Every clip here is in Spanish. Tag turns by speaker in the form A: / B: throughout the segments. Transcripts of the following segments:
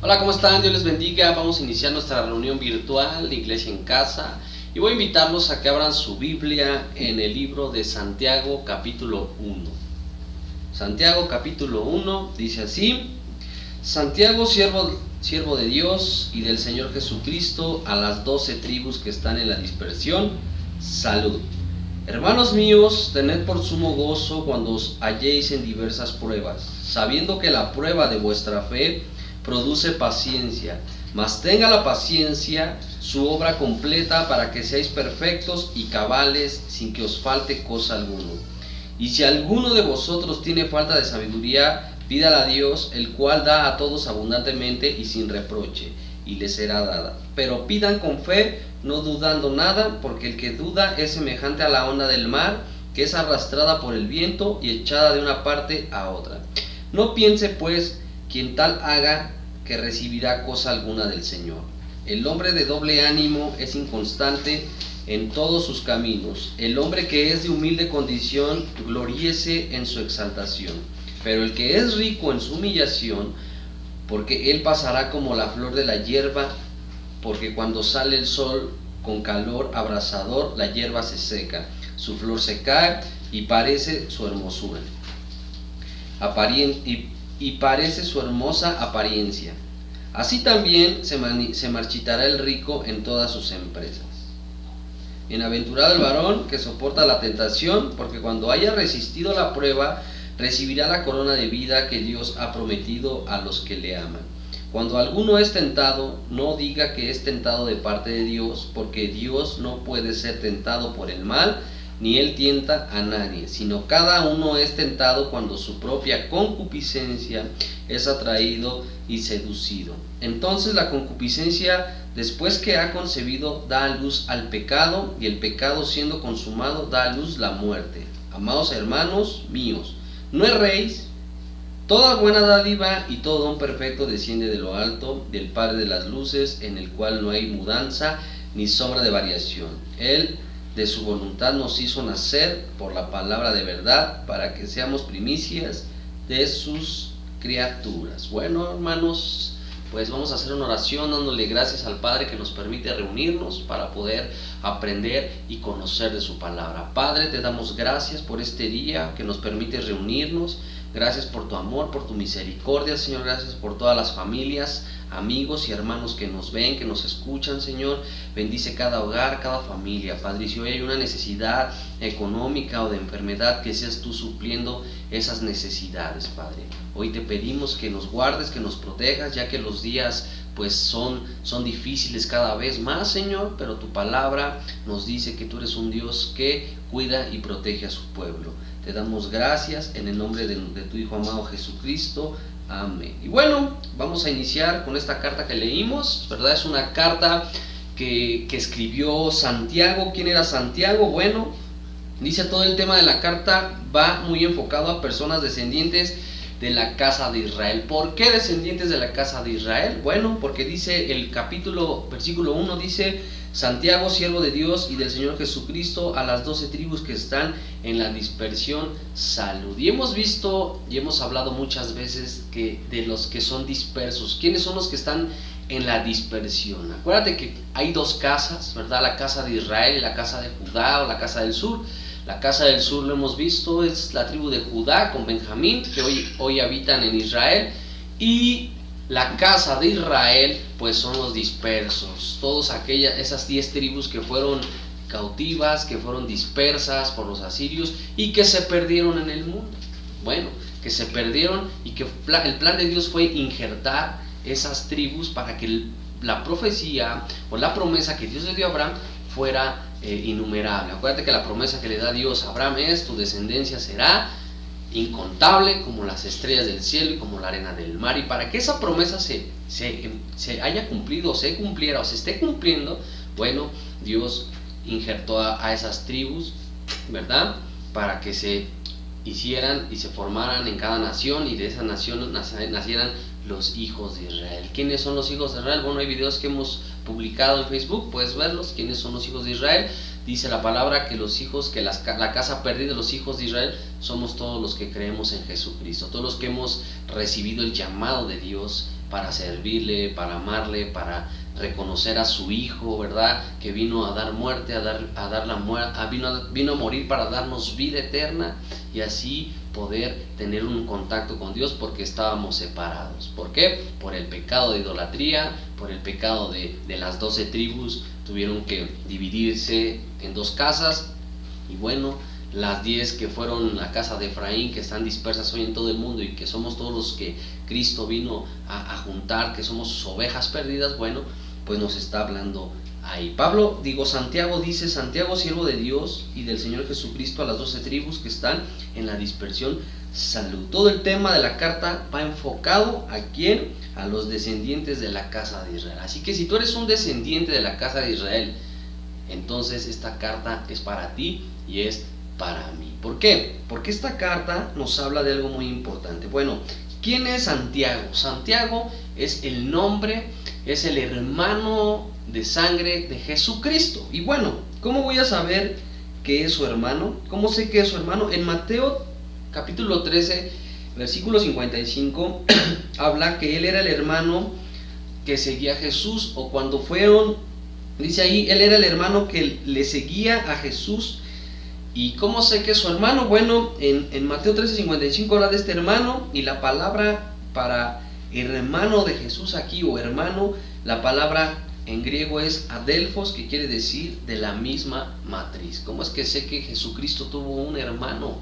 A: Hola, ¿cómo están? Dios les bendiga. Vamos a iniciar nuestra reunión virtual de Iglesia en Casa y voy a invitarlos a que abran su Biblia en el libro de Santiago capítulo 1. Santiago capítulo 1 dice así: Santiago, siervo de Dios y del Señor Jesucristo, a las 12 tribus que están en la dispersión, salud. Hermanos míos, tened por sumo gozo cuando os halléis en diversas pruebas, sabiendo que la prueba de vuestra fe produce paciencia, mas tenga la paciencia su obra completa para que seáis perfectos y cabales sin que os falte cosa alguna. Y si alguno de vosotros tiene falta de sabiduría, pídala a Dios, el cual da a todos abundantemente y sin reproche, y le será dada. Pero pidan con fe, no dudando nada, porque el que duda es semejante a la onda del mar, que es arrastrada por el viento y echada de una parte a otra. No piense pues quien tal haga que recibirá cosa alguna del Señor. El hombre de doble ánimo es inconstante en todos sus caminos. El hombre que es de humilde condición gloríese en su exaltación, pero el que es rico en su humillación, porque él pasará como la flor de la hierba, porque cuando sale el sol con calor abrasador, la hierba se seca, su flor se cae y parece su hermosura. Y parece su hermosa apariencia. Así también se marchitará el rico en todas sus empresas. Bienaventurado el varón que soporta la tentación, porque cuando haya resistido la prueba, recibirá la corona de vida que Dios ha prometido a los que le aman. Cuando alguno es tentado, no diga que es tentado de parte de Dios, porque Dios no puede ser tentado por el mal, ni él tienta a nadie, sino cada uno es tentado cuando su propia concupiscencia es atraído y seducido. Entonces la concupiscencia, después que ha concebido, da a luz al pecado, y el pecado, siendo consumado, da a luz la muerte. Amados hermanos míos, no erréis. Toda buena dádiva y todo don perfecto desciende de lo alto, del Padre de las luces, en el cual no hay mudanza ni sombra de variación. Él de su voluntad nos hizo nacer por la palabra de verdad, para que seamos primicias de sus criaturas. Bueno, hermanos, pues vamos a hacer una oración dándole gracias al Padre que nos permite reunirnos para poder aprender y conocer de su palabra. Padre, te damos gracias por este día que nos permite reunirnos. Gracias por tu amor, por tu misericordia, Señor. Gracias por todas las familias, amigos y hermanos que nos ven, que nos escuchan, Señor. Bendice cada hogar, cada familia, Padre. Y si hoy hay una necesidad económica o de enfermedad, que seas tú supliendo esas necesidades, Padre. Hoy te pedimos que nos guardes, que nos protejas, ya que los días pues son difíciles cada vez más, Señor, pero tu palabra nos dice que tú eres un Dios que cuida y protege a su pueblo. Te damos gracias en el nombre de tu Hijo amado Jesucristo. Amén. Y bueno, vamos a iniciar con esta carta que leímos, ¿verdad? Es una carta que escribió Santiago. ¿Quién era Santiago? Bueno, dice todo el tema de la carta va muy enfocado a personas descendientes de la casa de Israel. ¿Por qué descendientes de la casa de Israel? Bueno, porque dice el versículo 1, dice: Santiago, siervo de Dios y del Señor Jesucristo, a las 12 tribus que están en la dispersión, salud. Y hemos visto y hemos hablado muchas veces de los que son dispersos. ¿Quiénes son los que están en la dispersión? Acuérdate que hay dos casas, ¿verdad? La casa de Israel y la casa de Judá, o la casa del sur. La casa del sur, lo hemos visto, es la tribu de Judá con Benjamín, que hoy habitan en Israel. Y la casa de Israel, pues son los dispersos, esas 10 tribus que fueron cautivas, que fueron dispersas por los asirios y que se perdieron en el mundo. Bueno, que se perdieron y que el plan de Dios fue injertar esas tribus para que la profecía o la promesa que Dios le dio a Abraham fuera innumerable. Acuérdate que la promesa que le da Dios a Abraham es: tu descendencia será incontable como las estrellas del cielo y como la arena del mar. Y para que esa promesa se haya cumplido, o se cumpliera, o se esté cumpliendo, bueno, Dios injertó a esas tribus, ¿verdad? Para que se hicieran y se formaran en cada nación, y de esa nación nacieran los hijos de Israel. ¿Quiénes son los hijos de Israel? Bueno, hay videos que hemos publicado en Facebook, puedes verlos. ¿Quiénes son los hijos de Israel? Dice la palabra que los hijos, que la casa perdida de los hijos de Israel somos todos los que creemos en Jesucristo, todos los que hemos recibido el llamado de Dios para servirle, para amarle, para reconocer a su Hijo, ¿verdad? Que vino a dar muerte, vino a morir para darnos vida eterna y así poder tener un contacto con Dios, porque estábamos separados. ¿Por qué? Por el pecado de idolatría, por el pecado de las 12 tribus, tuvieron que dividirse en 2 casas, y bueno, las 10 que fueron la casa de Efraín, que están dispersas hoy en todo el mundo y que somos todos los que Cristo vino a juntar, que somos sus ovejas perdidas, bueno, pues nos está hablando ahí. Santiago dice: Santiago, siervo de Dios y del Señor Jesucristo, a las 12 tribus que están en la dispersión, salud. Todo el tema de la carta va enfocado ¿a quién? A los descendientes de la casa de Israel. Así que si tú eres un descendiente de la casa de Israel, entonces esta carta es para ti y es para mí. ¿Por qué? Porque esta carta nos habla de algo muy importante. Bueno, ¿quién es Santiago? Santiago es el nombre, es el hermano de sangre de Jesucristo. Y bueno, ¿cómo voy a saber que es su hermano? ¿Cómo sé que es su hermano? En Mateo capítulo 13, versículo 55, habla que él era el hermano que seguía a Jesús, o cuando fueron, dice ahí, él era el hermano que le seguía a Jesús. ¿Y cómo sé que es su hermano? Bueno, en Mateo 13:55 habla de este hermano, y la palabra para hermano de Jesús aquí, o hermano, la palabra en griego es adelphos, que quiere decir de la misma matriz. ¿Cómo es que sé que Jesucristo tuvo un hermano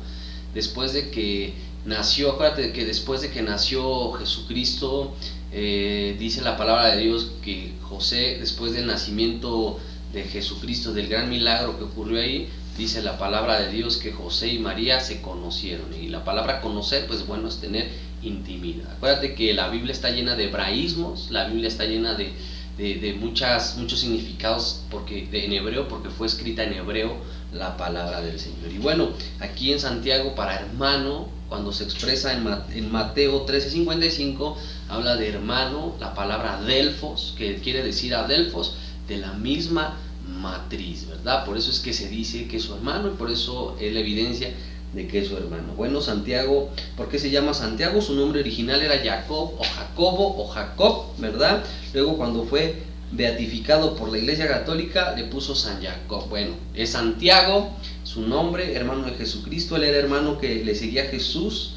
A: después de que nació? Acuérdate que después de que nació Jesucristo, dice la palabra de Dios que José, después del nacimiento de Jesucristo, del gran milagro que ocurrió ahí, dice la palabra de Dios que José y María se conocieron. Y la palabra conocer, pues bueno, es tener intimidad. Acuérdate que la Biblia está llena de hebraísmos, la Biblia está llena de muchos significados en hebreo, porque fue escrita en hebreo la palabra del Señor. Y bueno, aquí en Santiago, para hermano, cuando se expresa en Mateo 13:55, habla de hermano, la palabra adelphos, que quiere decir adelphos, de la misma matriz, ¿verdad? Por eso es que se dice que es su hermano, y por eso es la evidencia de que es su hermano. Bueno, Santiago, ¿por qué se llama Santiago? Su nombre original era Jacob o Jacobo o Jacob, ¿verdad? Luego, cuando fue beatificado por la Iglesia Católica, le puso San Jacob. Bueno, es Santiago, su nombre, hermano de Jesucristo. Él era hermano que le seguía a Jesús.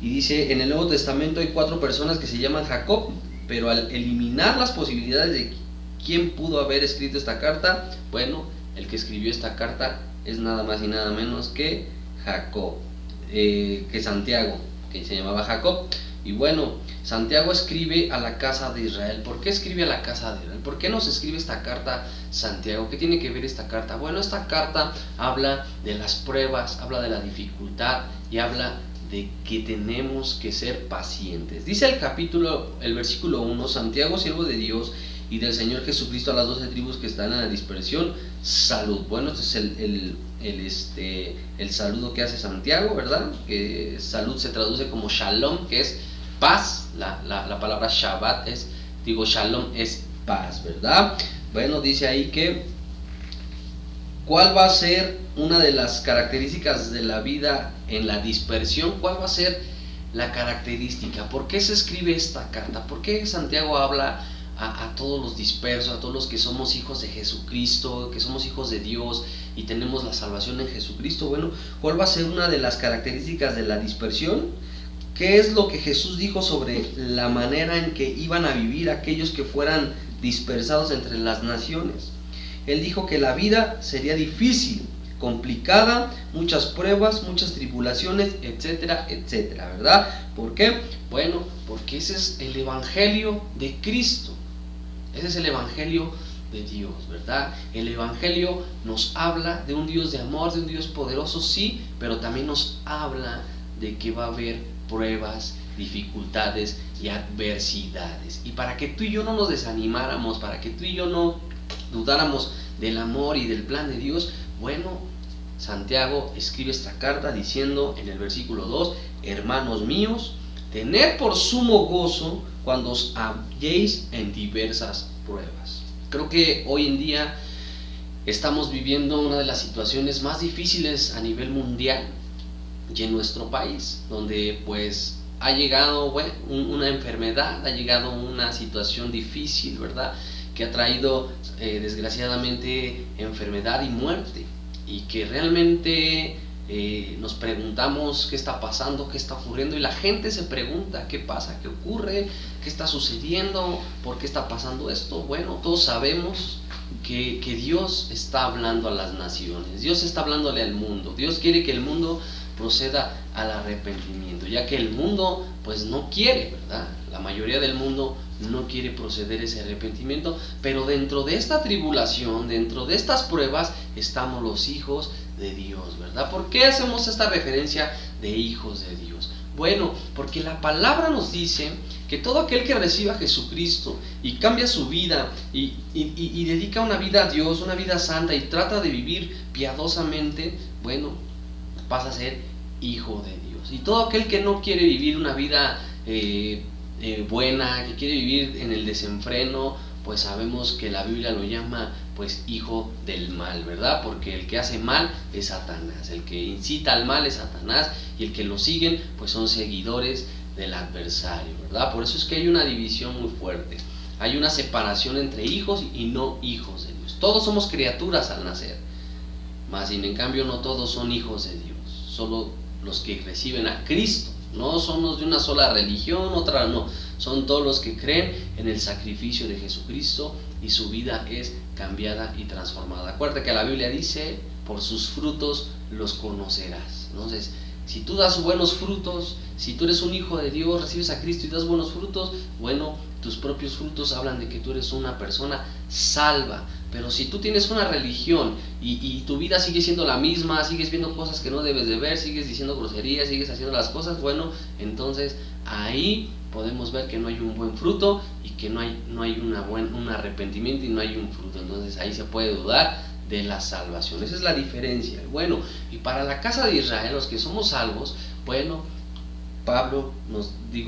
A: Y dice, en el Nuevo Testamento hay 4 personas que se llaman Jacob, pero al eliminar las posibilidades de quién pudo haber escrito esta carta, bueno, el que escribió esta carta es nada más y nada menos que Jacob, que Santiago, que se llamaba Jacob. Y bueno, Santiago escribe a la casa de Israel. ¿Por qué escribe a la casa de Israel? ¿Por qué nos escribe esta carta Santiago? ¿Qué tiene que ver esta carta? Bueno, esta carta habla de las pruebas, habla de la dificultad y habla de que tenemos que ser pacientes. Dice el versículo 1, Santiago, siervo de Dios y del Señor Jesucristo, a las 12 tribus que están en la dispersión, salud. Bueno, este es el saludo que hace Santiago, ¿verdad? Que salud se traduce como shalom, que es paz. La palabra Shabbat shalom es paz, ¿verdad? Bueno, dice ahí que ¿cuál va a ser una de las características de la vida en la dispersión? ¿Cuál va a ser la característica? ¿Por qué se escribe esta carta? ¿Por qué Santiago habla a todos los dispersos, a todos los que somos hijos de Jesucristo, que somos hijos de Dios y tenemos la salvación en Jesucristo? Bueno, ¿cuál va a ser una de las características de la dispersión? ¿Qué es lo que Jesús dijo sobre la manera en que iban a vivir aquellos que fueran dispersados entre las naciones? Él dijo que la vida sería difícil, complicada, muchas pruebas, muchas tribulaciones, etcétera, etcétera, ¿verdad? ¿Por qué? Bueno, porque ese es el evangelio de Cristo. Ese es el evangelio de Dios, ¿verdad? El evangelio nos habla de un Dios de amor, de un Dios poderoso, sí, pero también nos habla de que va a haber pruebas, dificultades y adversidades. Y para que tú y yo no nos desanimáramos, para que tú y yo no dudáramos del amor y del plan de Dios, bueno, Santiago escribe esta carta diciendo en el versículo 2, hermanos míos, tened por sumo gozo cuando os halléis en diversas pruebas. Creo que hoy en día estamos viviendo una de las situaciones más difíciles a nivel mundial y en nuestro país, donde pues ha llegado una enfermedad, ha llegado una situación difícil, ¿verdad? Que ha traído desgraciadamente enfermedad y muerte, y que realmente nos preguntamos qué está pasando, qué está ocurriendo, y la gente se pregunta qué pasa, qué ocurre, qué está sucediendo, por qué está pasando esto. Bueno, todos sabemos que Dios está hablando a las naciones, Dios está hablándole al mundo, Dios quiere que el mundo proceda al arrepentimiento, ya que el mundo pues no quiere, ¿verdad? La mayoría del mundo no quiere proceder ese arrepentimiento, pero dentro de esta tribulación, dentro de estas pruebas, estamos los hijos de Dios, ¿verdad? ¿Por qué hacemos esta referencia de hijos de Dios? Bueno, porque la palabra nos dice que todo aquel que reciba a Jesucristo y cambia su vida y dedica una vida a Dios, una vida santa, y trata de vivir piadosamente, bueno, pasa a ser hijo de Dios. Y todo aquel que no quiere vivir una vida buena, que quiere vivir en el desenfreno, pues sabemos que la Biblia lo llama pues hijo del mal, ¿verdad? Porque el que hace mal es Satanás, el que incita al mal es Satanás, y el que lo siguen pues son seguidores del adversario, ¿verdad? Por eso es que hay una división muy fuerte, hay una separación entre hijos y no hijos de Dios. Todos somos criaturas al nacer, mas sin en cambio no todos son hijos de Dios, solo los que reciben a Cristo. No somos de una sola religión, otra no, son todos los que creen en el sacrificio de Jesucristo y su vida es cambiada y transformada. Acuérdate que la Biblia dice, por sus frutos los conocerás. Entonces, si tú das buenos frutos, si tú eres un hijo de Dios, recibes a Cristo y das buenos frutos, bueno, tus propios frutos hablan de que tú eres una persona salva. Pero si tú tienes una religión y tu vida sigue siendo la misma, sigues viendo cosas que no debes de ver, sigues diciendo groserías, sigues haciendo las cosas, bueno, entonces ahí podemos ver que no hay un buen fruto y que no hay un arrepentimiento y no hay un fruto. Entonces ahí se puede dudar de la salvación. Esa es la diferencia. Bueno, y para la casa de Israel, los que somos salvos, bueno,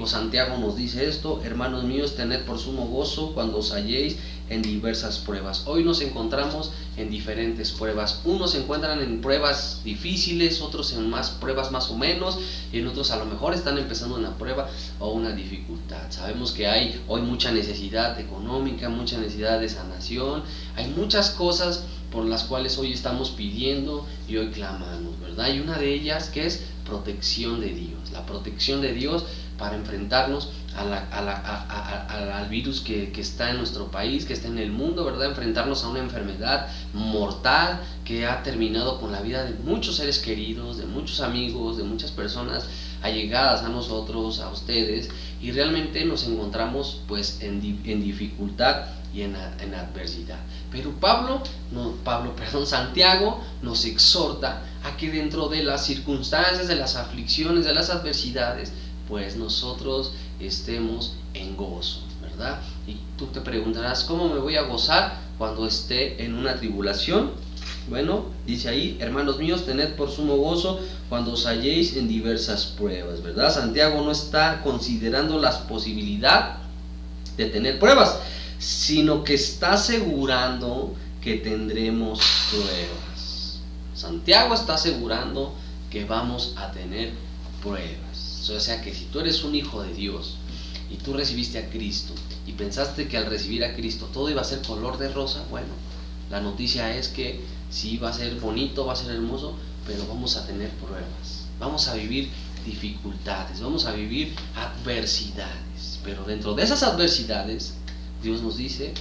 A: Santiago nos dice esto: hermanos míos, tened por sumo gozo cuando os halléis en diversas pruebas. Hoy nos encontramos en diferentes pruebas. Unos se encuentran en pruebas difíciles, otros en pruebas más o menos, y en otros a lo mejor están empezando una prueba o una dificultad. Sabemos que hay hoy mucha necesidad económica, mucha necesidad de sanación, hay muchas cosas por las cuales hoy estamos pidiendo y hoy clamamos, ¿verdad? Y una de ellas que es protección de Dios, la protección de Dios para enfrentarnos al virus que está en nuestro país, que está en el mundo, ¿verdad? Enfrentarnos a una enfermedad mortal que ha terminado con la vida de muchos seres queridos, de muchos amigos, de muchas personas allegadas a nosotros, a ustedes, y realmente nos encontramos pues en dificultad y en adversidad. Pero Santiago nos exhorta a que dentro de las circunstancias, de las aflicciones, de las adversidades, pues nosotros estemos en gozo, ¿verdad? Y tú te preguntarás, ¿cómo me voy a gozar cuando esté en una tribulación? Bueno, dice ahí, hermanos míos, tened por sumo gozo cuando os halléis en diversas pruebas, ¿verdad? Santiago no está considerando la posibilidad de tener pruebas, sino que está asegurando que tendremos pruebas. Santiago está asegurando que vamos a tener pruebas. O sea que si tú eres un hijo de Dios y tú recibiste a Cristo y pensaste que al recibir a Cristo todo iba a ser color de rosa, bueno, la noticia es que sí va a ser bonito, va a ser hermoso, pero vamos a tener pruebas, vamos a vivir dificultades, vamos a vivir adversidades. Pero dentro de esas adversidades, Dios nos dice,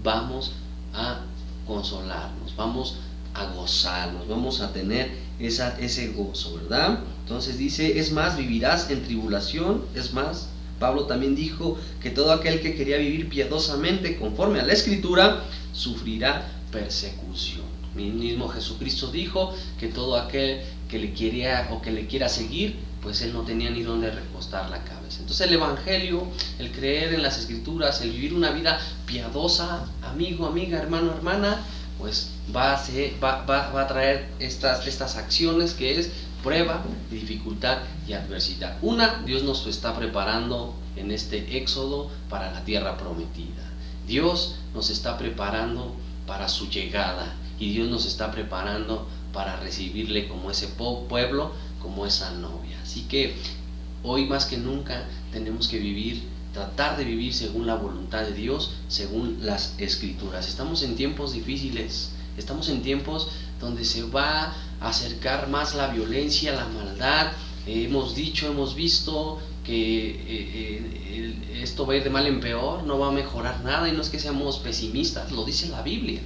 A: vamos a consolarnos, vamos a gozarnos, vamos a tener ese gozo, ¿verdad? Entonces dice, es más, vivirás en tribulación. Es más, Pablo también dijo que todo aquel que quería vivir piadosamente conforme a la Escritura sufrirá persecución. Mismo Jesucristo dijo que todo aquel que le quería o que le quiera seguir, pues él no tenía ni dónde recostar la cabeza. Entonces el evangelio, el creer en las Escrituras, el vivir una vida piadosa, amigo, amiga, hermano, hermana, pues va a traer estas acciones, que es prueba, dificultad y adversidad. Dios nos está preparando en este éxodo para la tierra prometida. Dios nos está preparando para su llegada, y Dios nos está preparando para recibirle como ese pueblo, como esa novia. Así que Hoy más que nunca tenemos que tratar de vivir según la voluntad de Dios, según las Escrituras. Estamos en tiempos difíciles, estamos en tiempos donde se va a acercar más la violencia, la maldad. Hemos visto que esto va a ir de mal en peor, no va a mejorar nada, y no es que seamos pesimistas, lo dice la Biblia.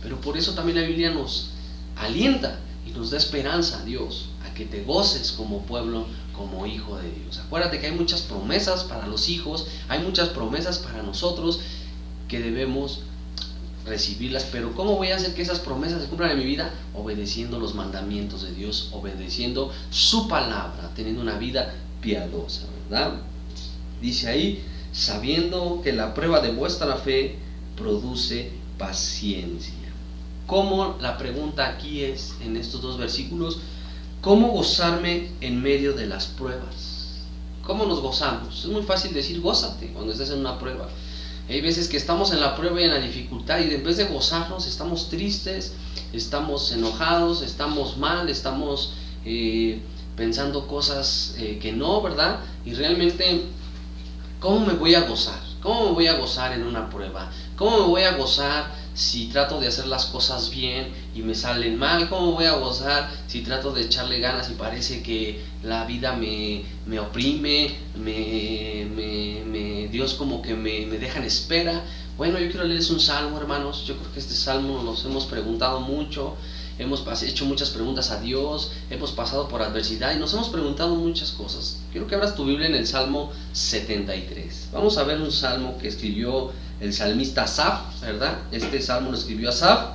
A: Pero por eso también la Biblia nos alienta y nos da esperanza, Dios, a que te goces como pueblo, como hijo de Dios. Acuérdate que hay muchas promesas para los hijos, hay muchas promesas para nosotros que debemos recibirlas. Pero ¿cómo voy a hacer que esas promesas se cumplan en mi vida? Obedeciendo los mandamientos de Dios, obedeciendo su palabra, teniendo una vida piadosa, ¿verdad? Dice ahí, sabiendo que la prueba de vuestra fe produce paciencia. ¿Cómo? La pregunta aquí es, en estos dos versículos, ¿cómo gozarme en medio de las pruebas? ¿Cómo nos gozamos? Es muy fácil decir gózate cuando estés en una prueba. Hay veces que estamos en la prueba y en la dificultad, y en vez de gozarnos estamos tristes, estamos enojados, estamos mal, estamos pensando cosas que no, ¿verdad? Y realmente, ¿cómo me voy a gozar? ¿Cómo me voy a gozar en una prueba? ¿Cómo me voy a gozar si trato de hacer las cosas bien y me salen mal? ¿Cómo voy a gozar si trato de echarle ganas y parece que la vida me oprime, Dios como que me deja en espera? Bueno, yo quiero leerles un salmo, hermanos. Yo creo que este salmo nos hemos preguntado mucho, hemos hecho muchas preguntas a Dios, hemos pasado por adversidad y nos hemos preguntado muchas cosas. Quiero que abras tu Biblia en el Salmo 73. Vamos a ver un salmo que escribió el salmista Asaf, ¿verdad? Este salmo lo escribió Asaf,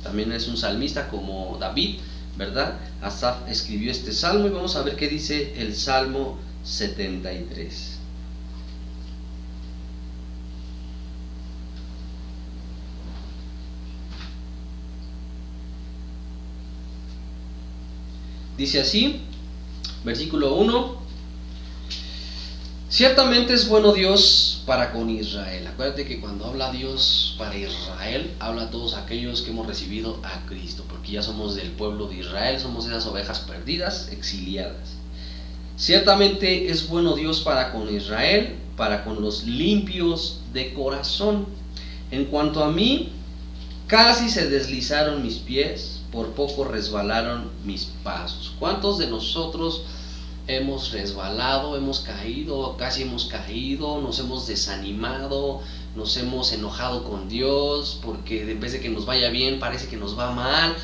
A: también es un salmista como David, ¿verdad? Asaf escribió este salmo y vamos a ver qué dice el Salmo 73. Dice así, versículo 1: ciertamente es bueno Dios para con Israel. Acuérdate que cuando habla Dios para Israel, habla a todos aquellos que hemos recibido a Cristo, porque ya somos del pueblo de Israel, somos esas ovejas perdidas, exiliadas. Ciertamente es bueno Dios para con Israel, para con los limpios de corazón. En cuanto a mí, casi se deslizaron mis pies, por poco resbalaron mis pasos. ¿Cuántos de nosotros hemos resbalado, hemos caído, casi hemos caído, nos hemos desanimado, nos hemos enojado con Dios, porque en vez de que nos vaya bien, parece que nos va mal?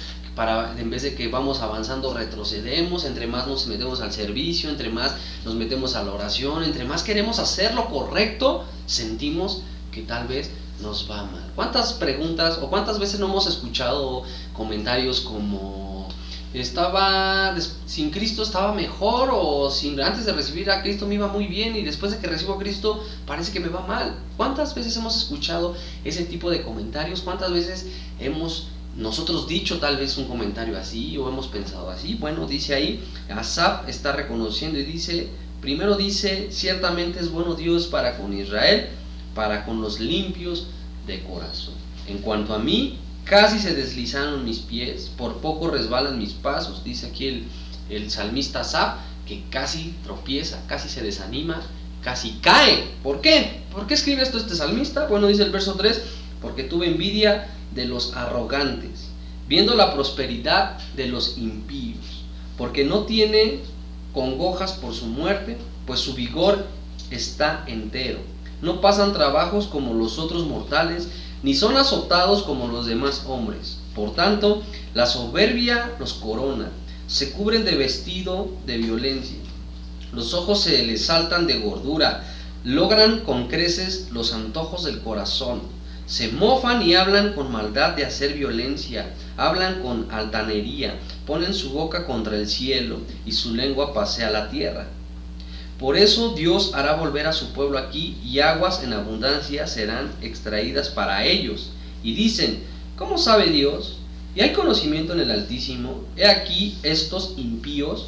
A: En vez de que vamos avanzando, retrocedemos. Entre más nos metemos al servicio, entre más nos metemos a la oración, entre más queremos hacer lo correcto, sentimos que tal vez nos va mal. ¿Cuántas preguntas o cuántas veces no hemos escuchado comentarios como sin Cristo estaba mejor, o antes de recibir a Cristo me iba muy bien y después de que recibo a Cristo parece que me va mal? ¿Cuántas veces hemos escuchado ese tipo de comentarios? ¿Cuántas veces hemos nosotros dicho tal vez un comentario así o hemos pensado así? Bueno, dice ahí, Asaf está reconociendo y dice, primero dice, ciertamente es bueno Dios para con Israel, para con los limpios de corazón. En cuanto a mí, casi se deslizaron mis pies, por poco resbalan mis pasos. Dice aquí el salmista Asaf que casi tropieza, casi se desanima, casi cae. ¿Por qué? ¿Por qué escribe esto este salmista? Bueno, dice el verso 3, porque tuve envidia de los arrogantes, viendo la prosperidad de los impíos, porque no tiene congojas por su muerte, pues su vigor está entero. No pasan trabajos como los otros mortales, ni son azotados como los demás hombres. Por tanto, la soberbia los corona, se cubren de vestido de violencia. Los ojos se les saltan de gordura, logran con creces los antojos del corazón. Se mofan y hablan con maldad de hacer violencia, hablan con altanería, ponen su boca contra el cielo y su lengua pasea la tierra. Por eso Dios hará volver a su pueblo aquí, y aguas en abundancia serán extraídas para ellos. Y dicen, ¿cómo sabe Dios? ¿Y hay conocimiento en el Altísimo? He aquí estos impíos,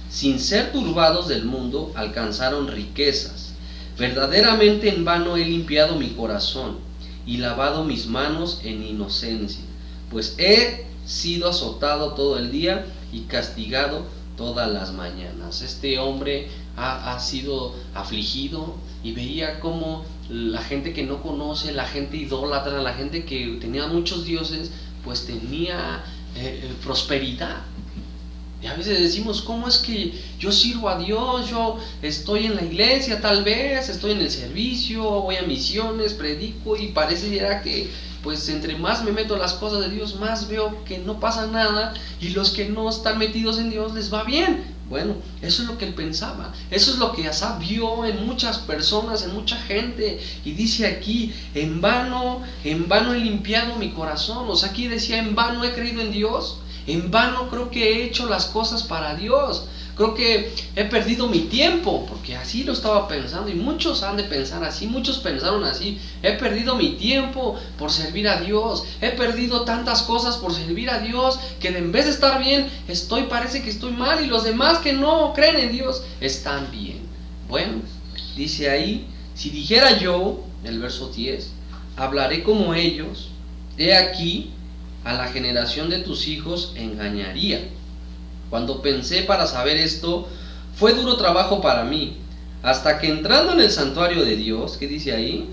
A: sin ser turbados del mundo, alcanzaron riquezas. Verdaderamente en vano he limpiado mi corazón y lavado mis manos en inocencia, pues he sido azotado todo el día y castigado todas las mañanas. Este hombre ha sido afligido y veía cómo la gente que no conoce, la gente idólatra, la gente que tenía muchos dioses, pues tenía prosperidad. Y a veces decimos, ¿cómo es que yo sirvo a Dios? Yo estoy en la iglesia, tal vez, estoy en el servicio, voy a misiones, predico, y pareciera que pues entre más me meto en las cosas de Dios, más veo que no pasa nada, y los que no están metidos en Dios les va bien. Bueno, eso es lo que él pensaba, eso es lo que Asaf vio en muchas personas, en mucha gente, y dice aquí, en vano he limpiado mi corazón. O sea, aquí decía, en vano he creído en Dios, en vano creo que he hecho las cosas para Dios, creo que he perdido mi tiempo, porque así lo estaba pensando, y muchos han de pensar así, muchos pensaron así, he perdido mi tiempo por servir a Dios, he perdido tantas cosas por servir a Dios, que en vez de estar bien, parece que estoy mal, y los demás que no creen en Dios, están bien. Bueno, dice ahí, si dijera yo, en el verso 10, hablaré como ellos, he aquí, a la generación de tus hijos engañaría. Cuando pensé para saber esto, fue duro trabajo para mí, hasta que entrando en el santuario de Dios, ¿qué dice ahí?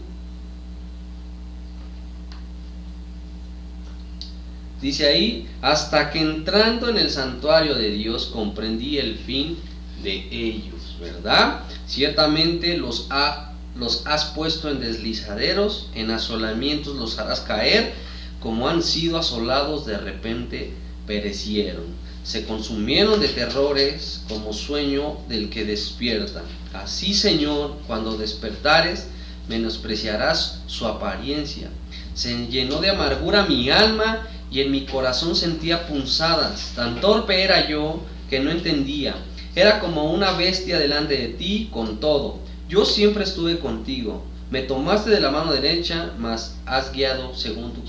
A: Dice ahí, hasta que entrando en el santuario de Dios comprendí el fin de ellos, ¿verdad? Ciertamente los has puesto en deslizaderos, en asolamientos los harás caer, como han sido asolados de repente perecieron. Se consumieron de terrores como sueño del que despierta. Así, Señor, cuando despertares, menospreciarás su apariencia. Se llenó de amargura mi alma y en mi corazón sentía punzadas. Tan torpe era yo que no entendía. Era como una bestia delante de ti. Con todo, yo siempre estuve contigo. Me tomaste de la mano derecha, me has guiado según tu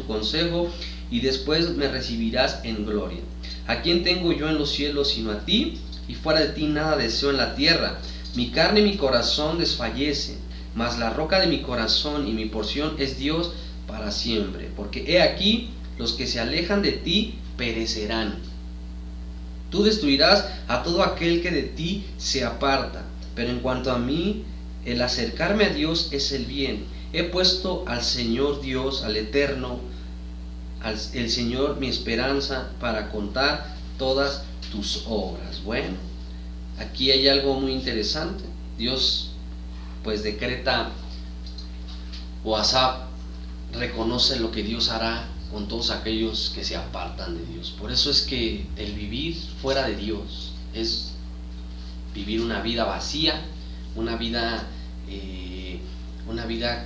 A: consejo, y después me recibirás en gloria. ¿A quién tengo yo en los cielos sino a ti? Y fuera de ti nada deseo en la tierra. Mi carne y mi corazón desfallecen, mas la roca de mi corazón y mi porción es Dios para siempre. Porque he aquí, los que se alejan de ti perecerán. Tú destruirás a todo aquel que de ti se aparta. Pero en cuanto a mí, el acercarme a Dios es el bien. He puesto al Señor Dios, al Eterno, el Señor mi esperanza, para contar todas tus obras. Bueno, aquí hay algo muy interesante. Dios pues decreta, o Asaf reconoce lo que Dios hará con todos aquellos que se apartan de Dios. Por eso es que el vivir fuera de Dios es vivir una vida vacía, una vida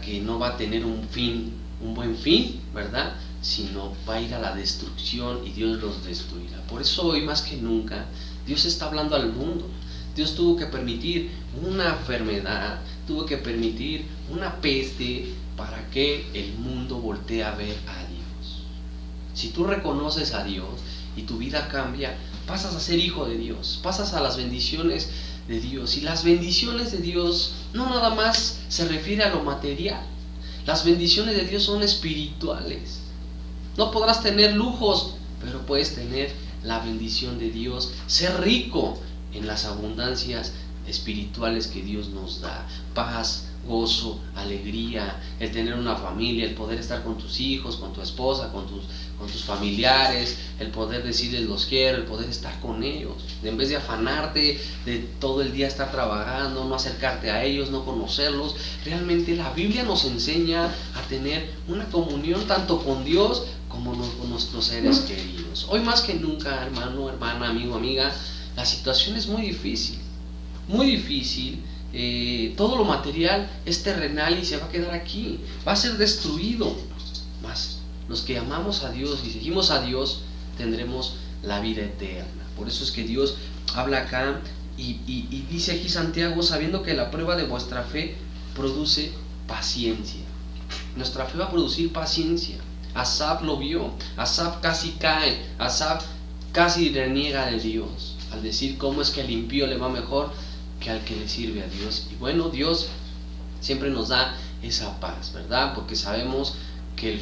A: que no va a tener un buen fin, ¿verdad? Sino va a ir a la destrucción, y Dios los destruirá. Por eso hoy más que nunca Dios está hablando al mundo. Dios tuvo que permitir una enfermedad, tuvo que permitir una peste para que el mundo voltee a ver a Dios. Si tú reconoces a Dios y tu vida cambia, pasas a ser hijo de Dios, pasas a las bendiciones de Dios. Y las bendiciones de Dios no nada más se refiere a lo material. Las bendiciones de Dios son espirituales. No podrás tener lujos, pero puedes tener la bendición de Dios, ser rico en las abundancias espirituales que Dios nos da. Paz, gozo, alegría, el tener una familia, el poder estar con tus hijos, con tu esposa, con tus familiares, el poder decirles los quiero, el poder estar con ellos, en vez de afanarte de todo el día estar trabajando, no acercarte a ellos, no conocerlos. Realmente la Biblia nos enseña a tener una comunión tanto con Dios como con nuestros seres queridos. Hoy más que nunca, hermano, hermana, amigo, amiga, la situación es muy difícil, muy difícil. Todo lo material es terrenal y se va a quedar aquí, va a ser destruido. Mas los que amamos a Dios y seguimos a Dios tendremos la vida eterna. Por eso es que Dios habla acá y dice aquí Santiago, sabiendo que la prueba de vuestra fe produce paciencia. Nuestra fe va a producir paciencia. Asaf lo vio, Asaf casi cae, Asaf casi reniega de Dios al decir cómo es que al impío le va mejor que al que le sirve a Dios. Y bueno, Dios siempre nos da esa paz, ¿verdad? Porque sabemos que al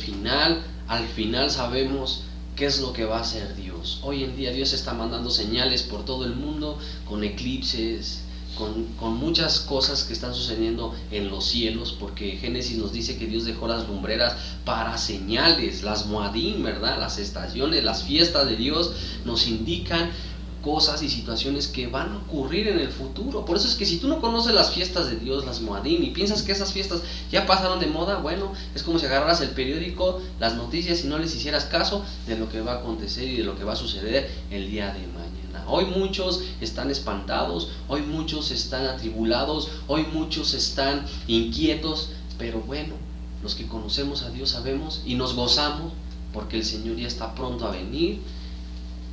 A: final sabemos ¿qué es lo que va a hacer Dios? Hoy en día Dios está mandando señales por todo el mundo, con eclipses, con muchas cosas que están sucediendo en los cielos, porque Génesis nos dice que Dios dejó las lumbreras para señales, las Moadim, ¿verdad? Las estaciones, las fiestas de Dios nos indican cosas y situaciones que van a ocurrir en el futuro. Por eso es que si tú no conoces las fiestas de Dios, las Moadim, y piensas que esas fiestas ya pasaron de moda, bueno, es como si agarraras el periódico, las noticias, y no les hicieras caso de lo que va a acontecer y de lo que va a suceder el día de mañana. Hoy muchos están espantados, hoy muchos están atribulados, hoy muchos están inquietos, pero bueno, los que conocemos a Dios sabemos y nos gozamos porque el Señor ya está pronto a venir.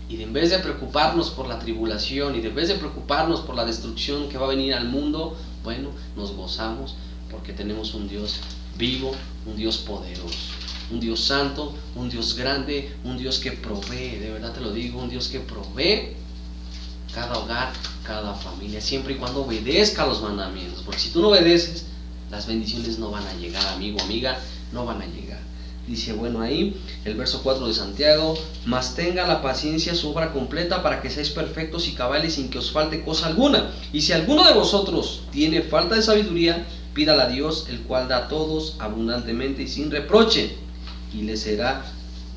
A: Y en vez de preocuparnos por la tribulación y en vez de preocuparnos por la destrucción que va a venir al mundo, bueno, nos gozamos porque tenemos un Dios vivo, un Dios poderoso, un Dios santo, un Dios grande, un Dios que provee, de verdad te lo digo, un Dios que provee cada hogar, cada familia, siempre y cuando obedezca los mandamientos, porque si tú no obedeces, las bendiciones no van a llegar, amigo, amiga, no van a llegar. Dice, bueno, ahí el verso 4 de Santiago: mas tenga la paciencia su obra completa, para que seáis perfectos y cabales sin que os falte cosa alguna. Y si alguno de vosotros tiene falta de sabiduría, pídala a Dios, el cual da a todos abundantemente y sin reproche, y le será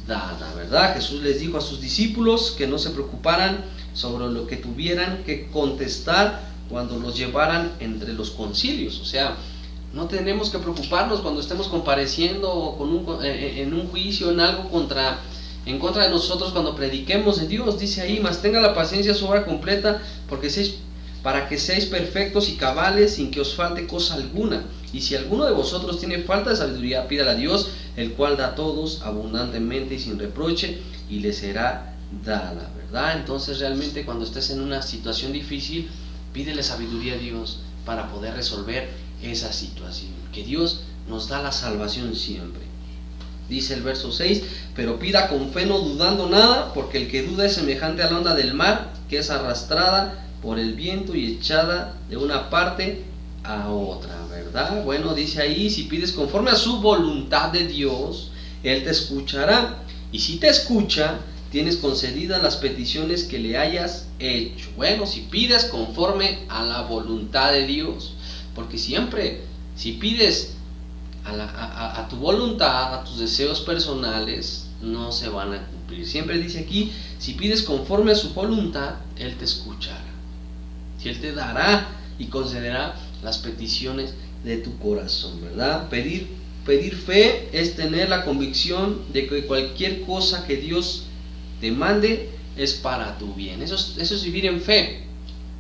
A: dada, ¿verdad? Jesús les dijo a sus discípulos que no se preocuparan sobre lo que tuvieran que contestar cuando los llevaran entre los concilios. O sea, no tenemos que preocuparnos cuando estemos compareciendo en un juicio, en algo en contra de nosotros, cuando prediquemos de Dios. Dice ahí: mas tenga la paciencia su obra completa, para que seáis perfectos y cabales sin que os falte cosa alguna. Y si alguno de vosotros tiene falta de sabiduría, pídala a Dios, el cual da a todos abundantemente y sin reproche, y le será dada, ¿verdad? Entonces realmente cuando estés en una situación difícil, pídele sabiduría a Dios para poder resolver esa situación, que Dios nos da la salvación siempre. Dice el verso 6: pero pida con fe, no dudando nada, porque el que duda es semejante a la onda del mar, que es arrastrada por el viento y echada de una parte a otra, ¿verdad? Bueno, dice ahí: si pides conforme a su voluntad de Dios, Él te escuchará, y si te escucha, tienes concedidas las peticiones que le hayas hecho. Bueno, si pides conforme a la voluntad de Dios, porque siempre, si pides a tu voluntad, a tus deseos personales, no se van a cumplir. Siempre dice aquí: si pides conforme a su voluntad, Él te escuchará. Si Él te dará y concederá las peticiones de tu corazón, ¿verdad? Pedir fe es tener la convicción de que cualquier cosa que Dios te mande es para tu bien. Eso es vivir en fe.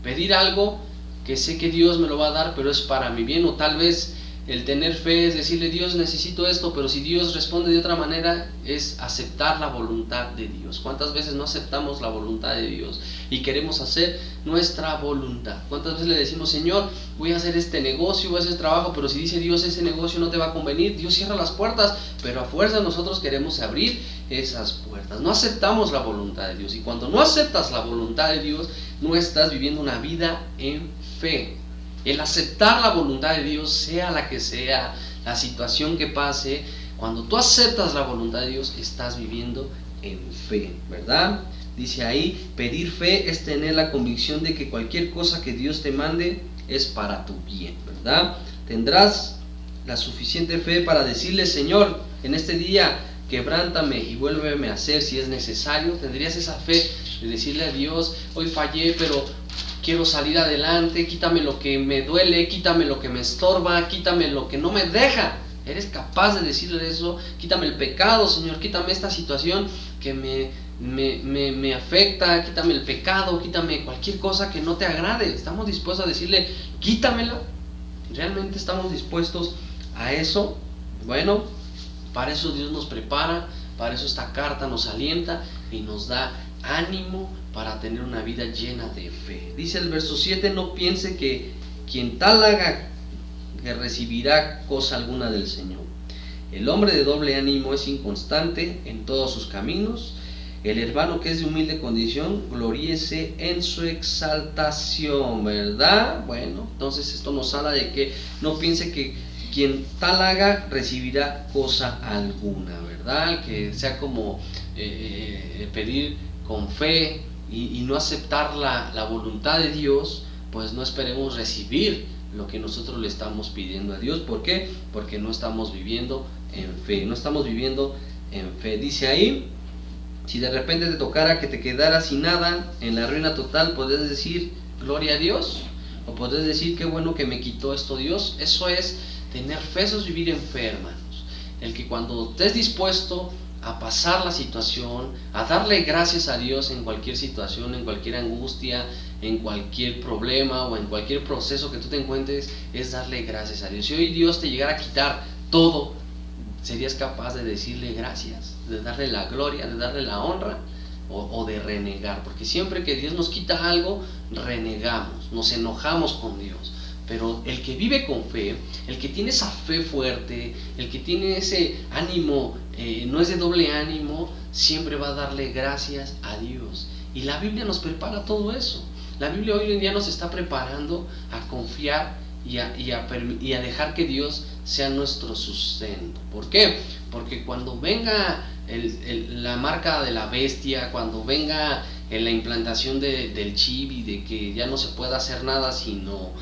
A: Pedir algo que sé que Dios me lo va a dar, pero es para mi bien. O tal vez el tener fe es decirle: Dios, necesito esto, pero si Dios responde de otra manera, es aceptar la voluntad de Dios. ¿Cuántas veces no aceptamos la voluntad de Dios y queremos hacer nuestra voluntad? ¿Cuántas veces le decimos: Señor, voy a hacer este negocio, voy a hacer este trabajo, pero si dice Dios ese negocio no te va a convenir? Dios cierra las puertas, pero a fuerza nosotros queremos abrir esas puertas. No aceptamos la voluntad de Dios, y cuando no aceptas la voluntad de Dios, no estás viviendo una vida en fe. El aceptar la voluntad de Dios, sea la que sea la situación que pase, cuando tú aceptas la voluntad de Dios, estás viviendo en fe, ¿verdad? Dice ahí: pedir fe es tener la convicción de que cualquier cosa que Dios te mande es para tu bien, ¿verdad? Tendrás la suficiente fe para decirle: Señor, en este día quebrántame y vuélveme a hacer si es necesario. Tendrías esa fe de decirle a Dios: hoy fallé, pero quiero salir adelante, quítame lo que me duele, quítame lo que me estorba, quítame lo que no me deja. Eres capaz de decirle eso: quítame el pecado, Señor, quítame esta situación que me afecta, quítame el pecado, quítame cualquier cosa que no te agrade. ¿Estamos dispuestos a decirle: quítamela? ¿Realmente estamos dispuestos a eso? Bueno, para eso Dios nos prepara, para eso esta carta nos alienta y nos da ánimo para tener una vida llena de fe. Dice el verso 7: no piense que quien tal haga, que recibirá cosa alguna del Señor. El hombre de doble ánimo es inconstante en todos sus caminos. El hermano que es de humilde condición, gloríese en su exaltación, ¿verdad? Bueno, entonces esto nos habla de que no piense que quien tal haga recibirá cosa alguna, ¿verdad? Que sea como pedir con fe y no aceptar la voluntad de Dios, pues no esperemos recibir lo que nosotros le estamos pidiendo a Dios. ¿Por qué? Porque no estamos viviendo en fe, no estamos viviendo en fe. Dice ahí, si de repente te tocara que te quedaras sin nada, en la ruina total, podés decir gloria a Dios, o podés decir qué bueno que me quitó esto Dios. Eso es tener fe, eso es vivir en fe, hermanos. El que cuando estés dispuesto a pasar la situación, a darle gracias a Dios en cualquier situación, en cualquier angustia, en cualquier problema o en cualquier proceso que tú te encuentres, es darle gracias a Dios. Si hoy Dios te llegara a quitar todo, ¿serías capaz de decirle gracias, de darle la gloria, de darle la honra, o de renegar? Porque siempre que Dios nos quita algo, renegamos, nos enojamos con Dios. Pero el que vive con fe, el que tiene esa fe fuerte, el que tiene ese ánimo, no es de doble ánimo, siempre va a darle gracias a Dios. Y la Biblia nos prepara todo eso. La Biblia hoy en día nos está preparando a confiar y a dejar que Dios sea nuestro sustento. ¿Por qué? Porque cuando venga la marca de la bestia, cuando venga la implantación del chip y de que ya no se pueda hacer nada sino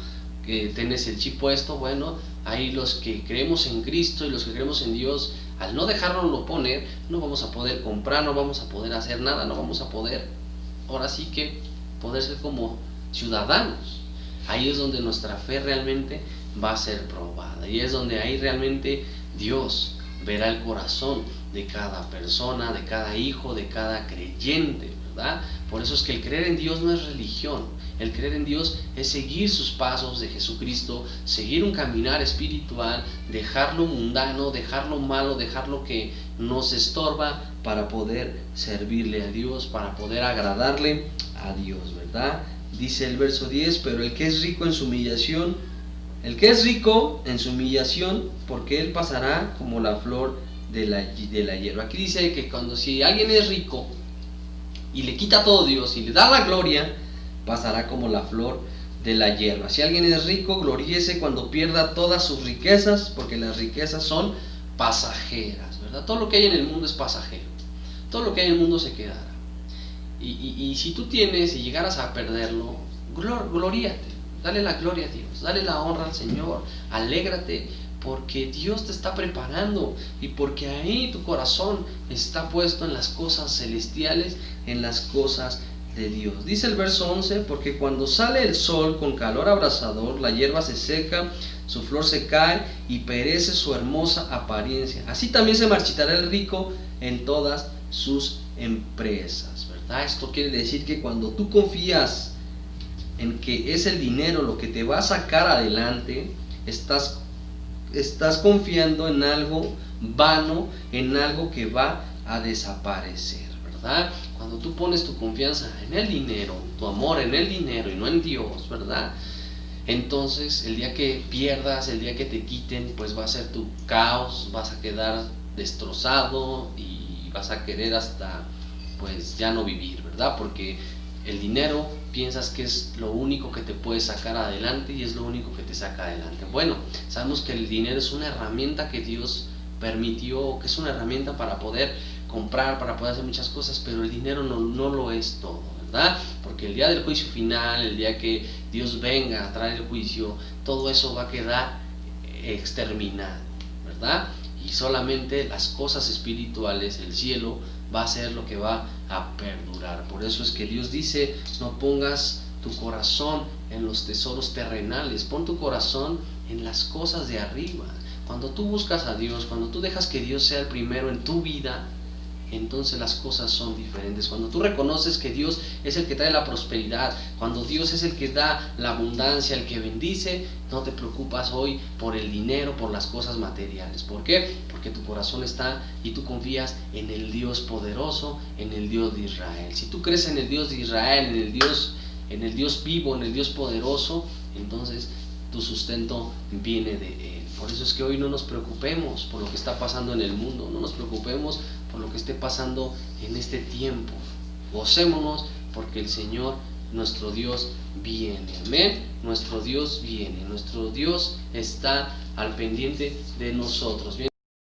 A: que tenés el chip puesto, bueno, ahí los que creemos en Cristo y los que creemos en Dios, al no dejárnoslo poner, no vamos a poder comprar, no vamos a poder hacer nada, no vamos a poder, ahora sí que poder ser como ciudadanos. Ahí es donde nuestra fe realmente va a ser probada, y es donde ahí realmente Dios verá el corazón de cada persona, de cada hijo, de cada creyente, ¿verdad? Por eso es que el creer en Dios no es religión. El creer en Dios es seguir sus pasos de Jesucristo, seguir un caminar espiritual, dejar lo mundano, dejar lo malo, dejar lo que nos estorba para poder servirle a Dios, para poder agradarle a Dios, ¿verdad? Dice el verso 10, pero el que es rico en su humillación, porque él pasará como la flor de la hierba. Aquí dice que si alguien es rico y le quita todo Dios y le da la gloria, pasará como la flor de la hierba. Si alguien es rico, gloríese cuando pierda todas sus riquezas, porque las riquezas son pasajeras, ¿verdad? Todo lo que hay en el mundo es pasajero, todo lo que hay en el mundo se quedará. Y si tú tienes y llegaras a perderlo, gloríate, dale la gloria a Dios, dale la honra al Señor, alégrate, porque Dios te está preparando y porque ahí tu corazón está puesto en las cosas celestiales, en las cosas de Dios. Dice el verso 11, porque cuando sale el sol con calor abrasador, la hierba se seca, su flor se cae y perece su hermosa apariencia. Así también se marchitará el rico en todas sus empresas, ¿verdad? Esto quiere decir que cuando tú confías en que es el dinero lo que te va a sacar adelante, estás confiando en algo vano, en algo que va a desaparecer, ¿verdad? Cuando tú pones tu confianza en el dinero, tu amor en el dinero y no en Dios, ¿verdad? Entonces el día que pierdas, el día que te quiten, pues va a ser tu caos, vas a quedar destrozado y vas a querer hasta pues ya no vivir, ¿verdad? Porque el dinero piensas que es lo único que te puede sacar adelante y es lo único que te saca adelante. Bueno, sabemos que el dinero es una herramienta que Dios permitió, que es una herramienta para poder comprar, para poder hacer muchas cosas, pero el dinero no lo es todo, ¿verdad? Porque el día del juicio final, el día que Dios venga a traer el juicio, todo eso va a quedar exterminado, ¿verdad? Y solamente las cosas espirituales, el cielo, va a ser lo que va a perdurar. Por eso es que Dios dice, no pongas tu corazón en los tesoros terrenales, pon tu corazón en las cosas de arriba. Cuando tú buscas a Dios, cuando tú dejas que Dios sea el primero en tu vida, entonces las cosas son diferentes. Cuando tú reconoces que Dios es el que trae la prosperidad, cuando Dios es el que da la abundancia, el que bendice, no te preocupas hoy por el dinero, por las cosas materiales. ¿Por qué? Porque tu corazón está y tú confías en el Dios poderoso, en el Dios de Israel. Si tú crees en el Dios de Israel, en el Dios vivo, en el Dios poderoso, entonces tu sustento viene de Él. Por eso es que hoy no nos preocupemos por lo que está pasando en el mundo, no nos preocupemos por lo que esté pasando en este tiempo. Gocémonos porque el Señor nuestro Dios viene. Amén. Nuestro Dios viene. Nuestro Dios está al pendiente de nosotros.